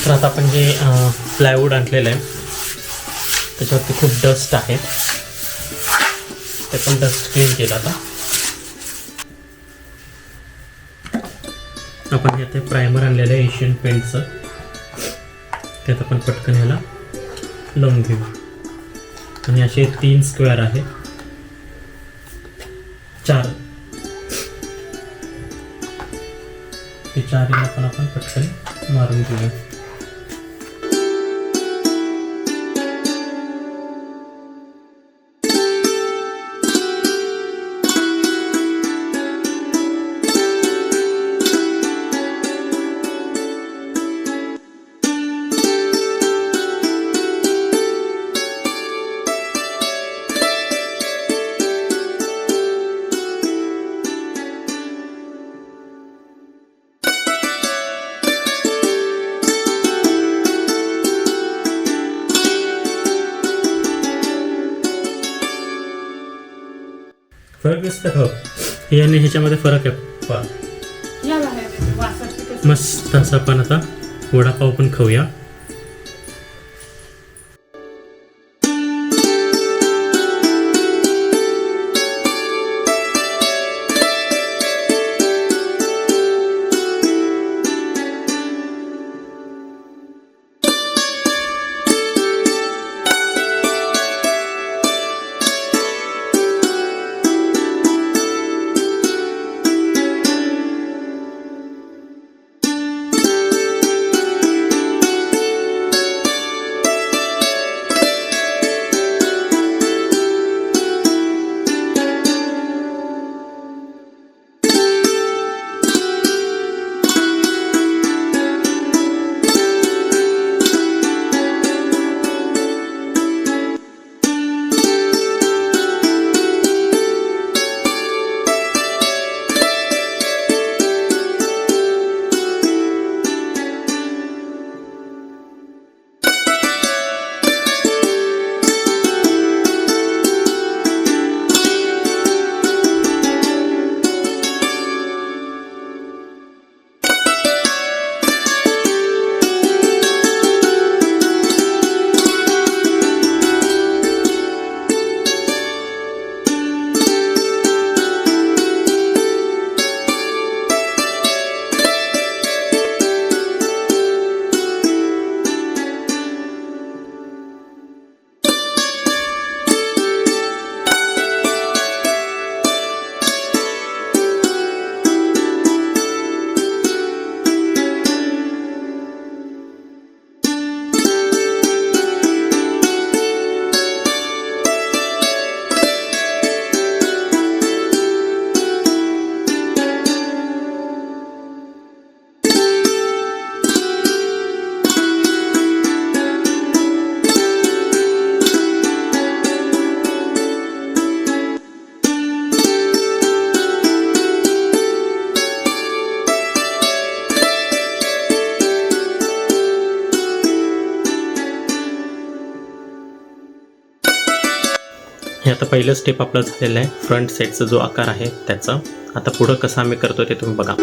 तर आता आपण जे प्लायवूड आणलेलं आहे त्याच्यावरती खूप डस्ट आहे, ते पण डस्ट क्लीन केलं. आता आपण इथे प्रायमर आणलेलं आहे एशियन पेंटचं, त्यात आपण पटकन ह्याला लावून घेऊ. आणि असे 3 स्क्वेअर आहे, 4 ते 4 पण आपण पटकन मारून घेऊया. फरक दिसतं का? हे आणि ह्याच्यामध्ये फरक आहे पहा. मस्त असं आपण आता वडापाव पण खाऊया. हे आता पहिलं स्टेप आपलं झालेलं आहे, फ्रंट साईडचा जो आकार आहे त्याचा. आता पुढं कसं आम्ही करतो ते तुम्ही बघा.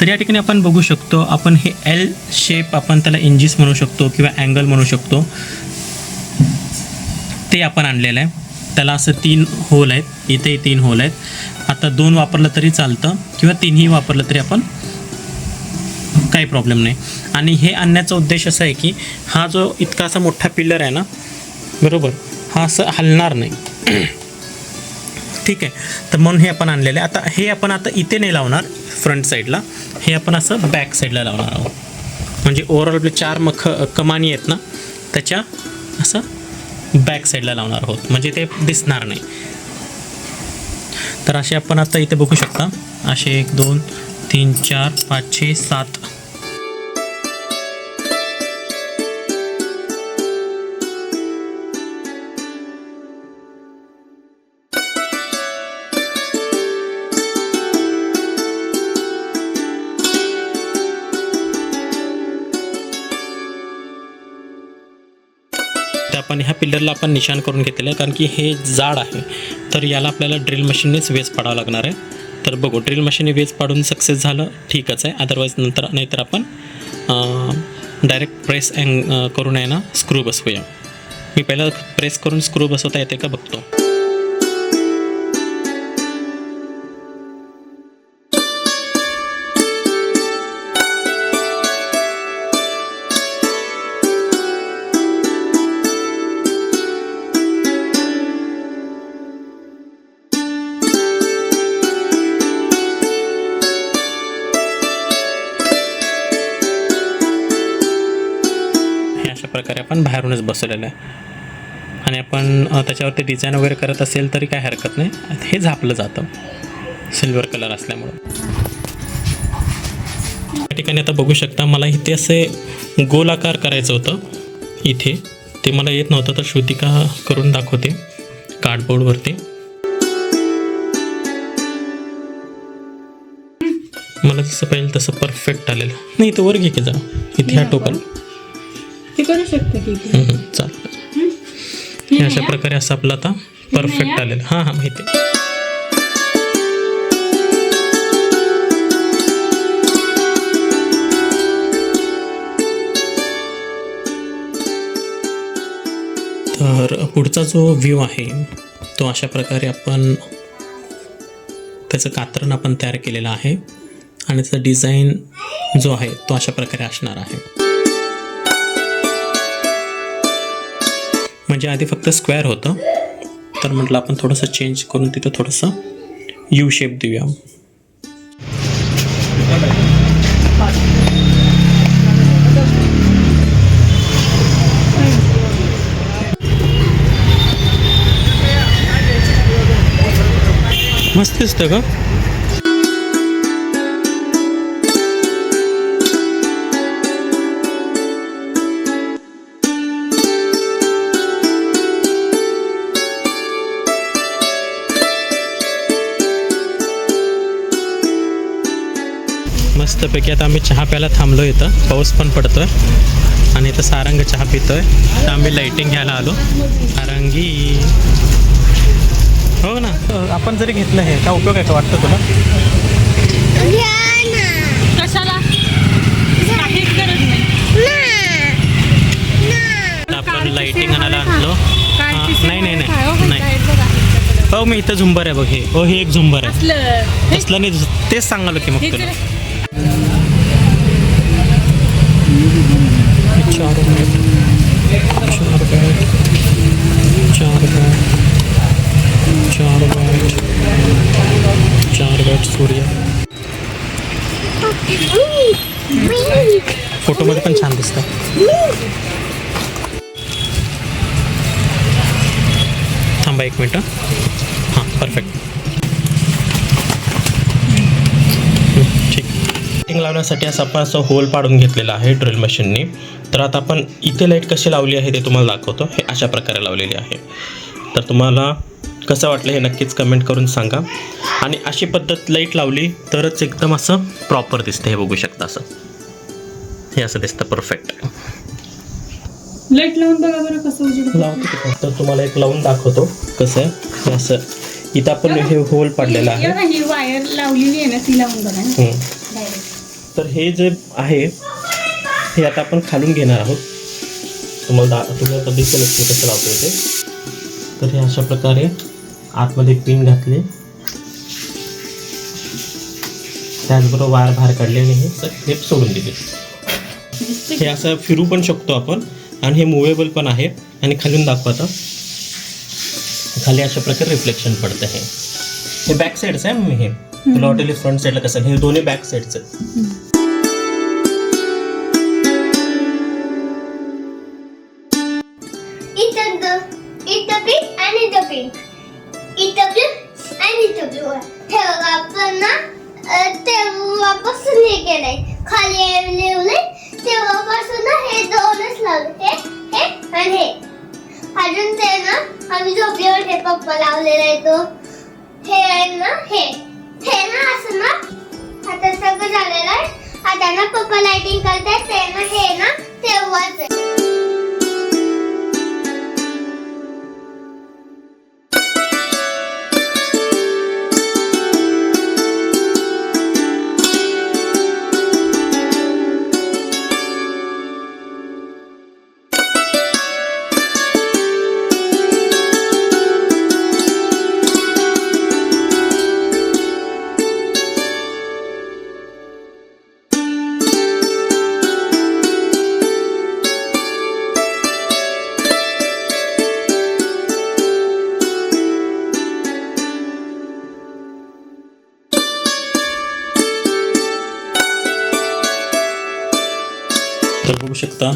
तर या ठिकाणी आपण बघू शकतो, आपण हे एल शेप आपण त्याला इंजिस म्हणू शकतो किंवा अँगल म्हणू शकतो, ते आपण आणलेलं आहे. त्याला असं 3 होल आहेत, इथे 3 होल आहेत. आता 2 वापरलं तरी चालतं किंवा 3ही वापरलं तरी आपण काही प्रॉब्लेम नाही. आणि हे आणण्याचा उद्देश असा आहे की हा जो इतका असा मोठा पिलर आहे ना, बरोबर, हा असं हलणार नाही. ठीक आहे, तर म्हणून हे आपण आणलेलं आहे. आता हे आपण आता इथे नाही लावणार फ्रंट साईडला, हे आपण असं बॅक साईडला लावणार आहोत. म्हणजे ओव्हरऑल आपले 4 कमानी आहेत ना, त्याच्या असं बॅक साईडला लावणार आहोत, म्हणजे ते दिसणार नाही. तर असे आपण आता इथे बघू शकता, असे 1 2 3 4 5 6 7 आपण ह्या पिलरला आपण निशाण करून घेतलेलं आहे, कारण की हे जाड आहे. तर याला आपल्याला ड्रिल मशीननेच वेज पाडावं लागणार आहे. तर बघू, ड्रिल मशीनने वेज पाडून सक्सेस झालं ठीकच आहे, अदरवाईज नाहीतर आपण डायरेक्ट प्रेस करून आहे ना स्क्रू बसवूया. मी पहिला प्रेस करून स्क्रू बसवता येते का बघतो. अशा प्रकारे आपण बाहेरूनच बसवलेलं आहे. आणि आपण त्याच्यावरती डिझाईन वगैरे करत असेल तरी काय हरकत नाही, हे झापलं जातं सिल्वर कलर असल्यामुळं. या ठिकाणी आता बघू शकता, मला इथे असे गोलाकार करायचं होतं इथे, ते मला येत नव्हतं, तर श्रुतिका करून दाखवते कार्डबोर्डवरती. मला जसं पाहिजे तसं परफेक्ट आलेलं नाही. तर वर घे की जरा, इथे ह्या टोकाला करू शकतो की चालेल. हे अशा प्रकारे असं आपलं आता परफेक्ट आलेलं. हां माहिती आहे. तर पुढचा जो व्ह्यू आहे तो अशा प्रकारे आपण त्याचं कात्रण आपण तयार केलेलं आहे आणि त्याचा डिझाईन जो आहे तो अशा प्रकारे असणार आहे. म्हणजे आधी फक्त स्क्वेअर होतं, तर म्हटलं आपण थोडंसं चेंज करून तिथं थोडंसं यू शेप देऊया. मस्त दिसतं का? मस्तपैकी आता आम्ही चहा प्यायला थांबलो. इथं पाऊस पण पडतोय आणि इथं सारंग चहा पितोय. तर आम्ही लाईटिंग घ्यायला आलो. सारंगी हो ना. आपण जरी घेतलं हे काय उपयोग आहे का वाटतं तुला? कशाला? काहीच गरज नाही. आपण लाईटिंग आणायला आणलो. नाही हो, मी इथं झुंबर आहे बघ. हे हो, हे एक झुंबर आहे. असलं नाही, तेच सांगालो की मग तुला. चार बॅट सूर्य. फोटोमध्ये पण छान दिसतं. थांबा 1 मिनटं. हां परफेक्ट. ठीक. लाईटिंग लावण्यासाठी आपण असं होल पाडून घेतलेला आहे ड्रिल मशीनने. तर आता आपण इथे लाईट कशी लावली आहे ते तुम्हाला दाखवतो. हे अशा प्रकारे लावलेली आहे. तर तुम्हाला कसं वाटलं हे नक्कीच कमेंट करून सांगा. आणि अशी पद्धत लाईट लावली तरच एकदम असं प्रॉपर दिसतं. हे बघू शकता, असं हे असं दिसतं परफेक्ट. लाईट लावून बघा बरं कसं लावतो. तर तुम्हाला एक लावून दाखवतो कसं आहे. असं इथं आपण हे होल पाडलेलं आहे. ही वायर लावलेली आहे ना, ती लावून बघा. तर हे जे आहे हे आता आपण खालून घेणार आहोत. तुम्हाला आता दिसेलच मी कसं लावतो ते. तर हे अशा प्रकारे आतमध्ये पिन घातले, त्याचबरोबर वायर बाहेर काढले आणि हे क्लिप सोडून दिले. हे असं फिरू पण शकतो आपण आणि हे मुवेबल पण आहे. आणि खालून दाखवा आता, खाली अशा प्रकारे रिफ्लेक्शन पडतं. हे बॅक साईडचं आहे. हे तुला वाटेल फ्रंट साईडला कसं, हे दोन्ही बॅक साईडचं. इथं pink आणि इथं pink. इथं blue आणि इथं blue आहे. हे बघा आपण ना तेव्हापासून हे केलंय, खाली लिवलंय तेव्हापासून ना हे दोनच लावले, हे आणि हे. अजून ते ना आम्ही झोपल्यावर हे पप्पा लावलेला आहे तो. हे आहे ना हे ना असं ना आता सगळं झालेलं आहे. आता ना पप्पा लाइटिंग करतात ते ना हे ना तेव्हाच आहे. तर बघू शकता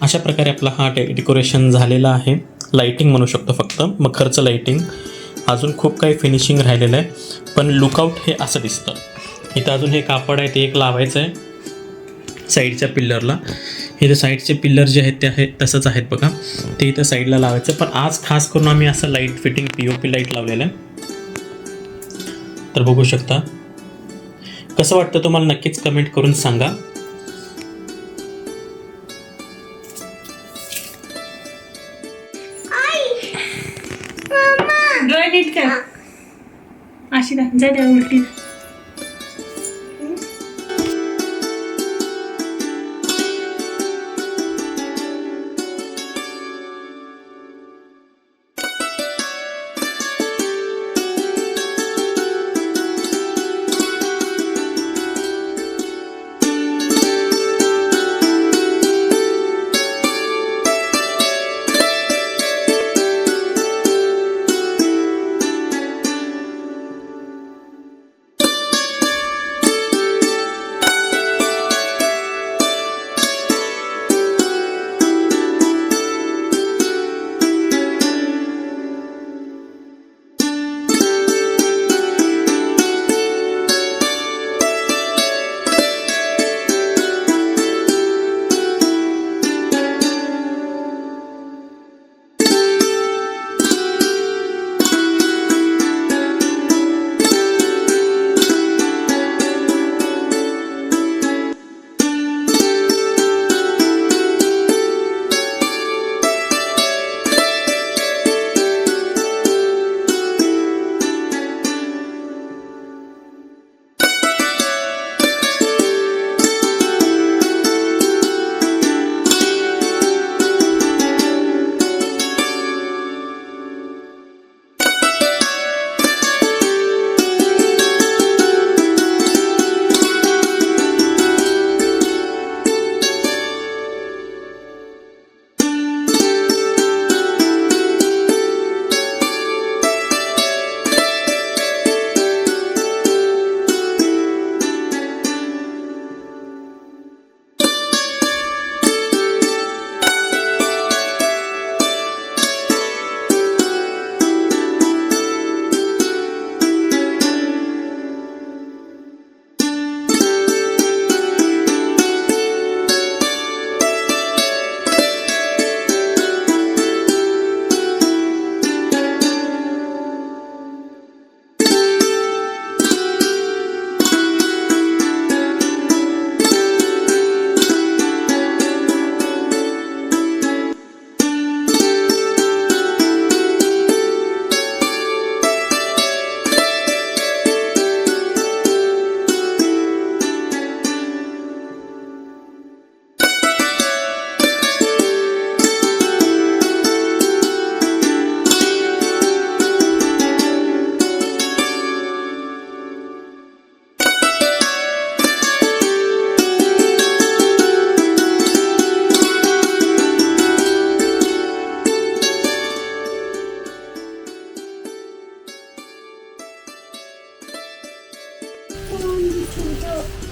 अशा प्रकारे आपला हा डेकोरेशन झालेला आहे. लाइटिंग म्हणू शकतो फक्त, मग खर्च लाइटिंग. अजून खूप काही फिनिशिंग राहिलेलं आहे, पण लुकआउट हे असं दिसतं. इथं अजून हे कापड आहे ते एक लावायचं आहे साईडच्या पिल्लरला. हे जे साईडचे पिल्लर जे आहेत ते आहेत तसंच आहेत बघा, ते इथं साईडला लावायचं. पण आज खास करून आम्ही असं लाईट फिटिंग POP लाईट लावलेलं आहे. तर बघू शकता कसं वाटतं तुम्हाला, नक्कीच कमेंट करून सांगा. ड्रॉय नीट कर. अशी का जा द्या उलटी.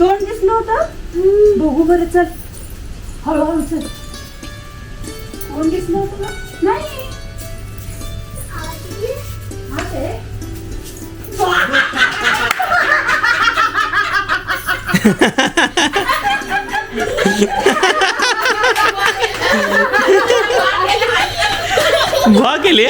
तोंड दिसलं होतं बघू बरं चल हळूहळू चल कोण दिसलं होतं ना? नाही हा ते वा गेली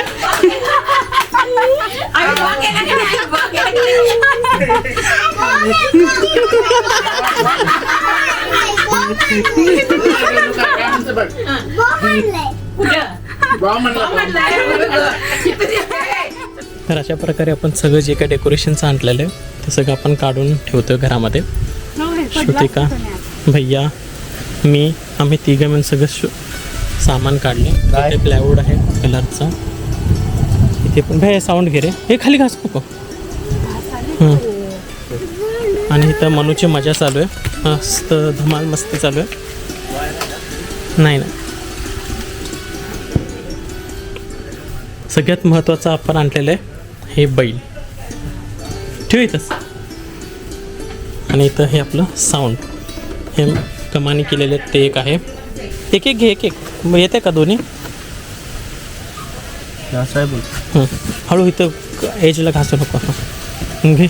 तर अशा प्रकारे आपण सगळं जे काय डेकोरेशनचं आणलेलं आहे ते सगळं आपण काढून ठेवतो घरामध्ये. श्रुतिका, भैया, मी, आम्ही तिघं मिळून सगळं सामान काढले. इथे प्लायवूड आहे कलरचा. इथे पण भैया साऊंड घे रे, हे खाली घास नको. आणि इथं मनूची मजा चालू आहे, मस्त धमाल मस्ती चालू आहे. नाही ना, सगळ्यात महत्त्वाचं आपण आणलेलं आहे हे बैल. ठेव इथंच. आणि इथं हे आपलं साऊंड, हे कमानी केलेले आहेत ते एक आहे. एक एक घे, एक एक येते का दोन्ही? हळू इथं एजला घासू नको. हां घे,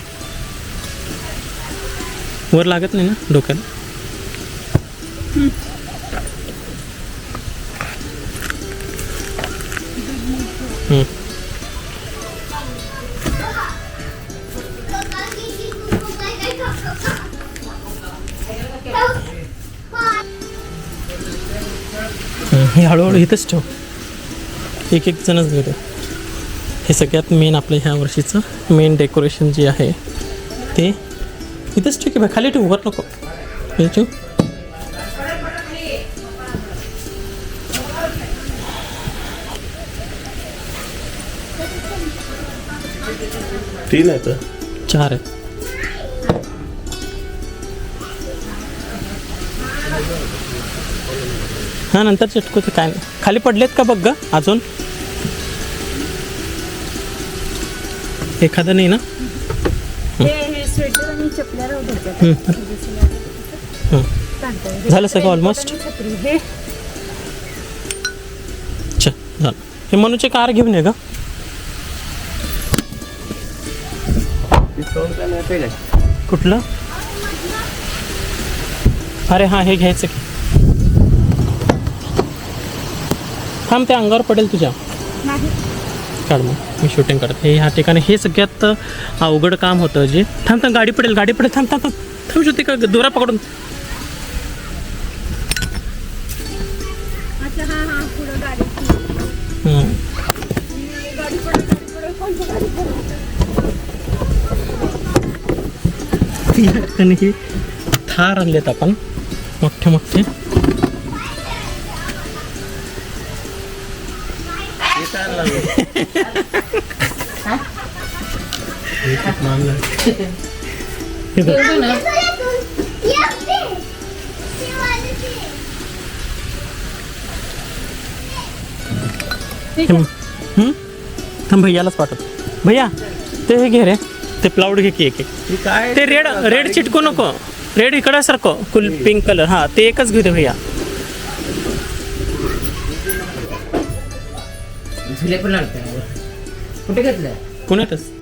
वर लागत नाही ना डोक्याला. हे हळूहळू इथंच ठेव, एक एक जणच घेतो. हे सगळ्यात मेन आपलं ह्या वर्षीचं मेन डेकोरेशन जे आहे ते इथंच ठेव की बाय, खाली ठेव, वर नको. हे ठेव. तीन आहे तर 4 आहे. हां नंतर चिटकू ते काय नाही. खाली पडलेत का बघ ग अजून. एखादं नाही ना. स्वेटर आणि चपल्या झालं सगळं ऑलमोस्ट. चल झालं. हे मनूचे कार घेऊन ये ग. कुठलं? अरे हां हे घ्यायचं की. थांब, ते अंगावर पडेल तुझ्या. काढ मग, मी शूटिंग करते. हे ह्या ठिकाणी हे सगळ्यात अवघड काम होतं जे. थांब थांब, गाडी पडेल, गाडी पडेल. थांब थांब थांब थांब, श्रुतिका दोरा पकडून. या ठिकाणी हे थार आणलेत आपण मोठे मोठे. थांब भैयालाच पाठवतो. भैया ते हे घे रे, ते प्लाउड घे की एक एक. ते रेड रेड चिटकू नको, रेड इकडं सारखं कुल पिंक कलर. हां ते एकच घेऊ दे भैया. झुले पण लागतात. कुठे घेतलं? पुण्यातच.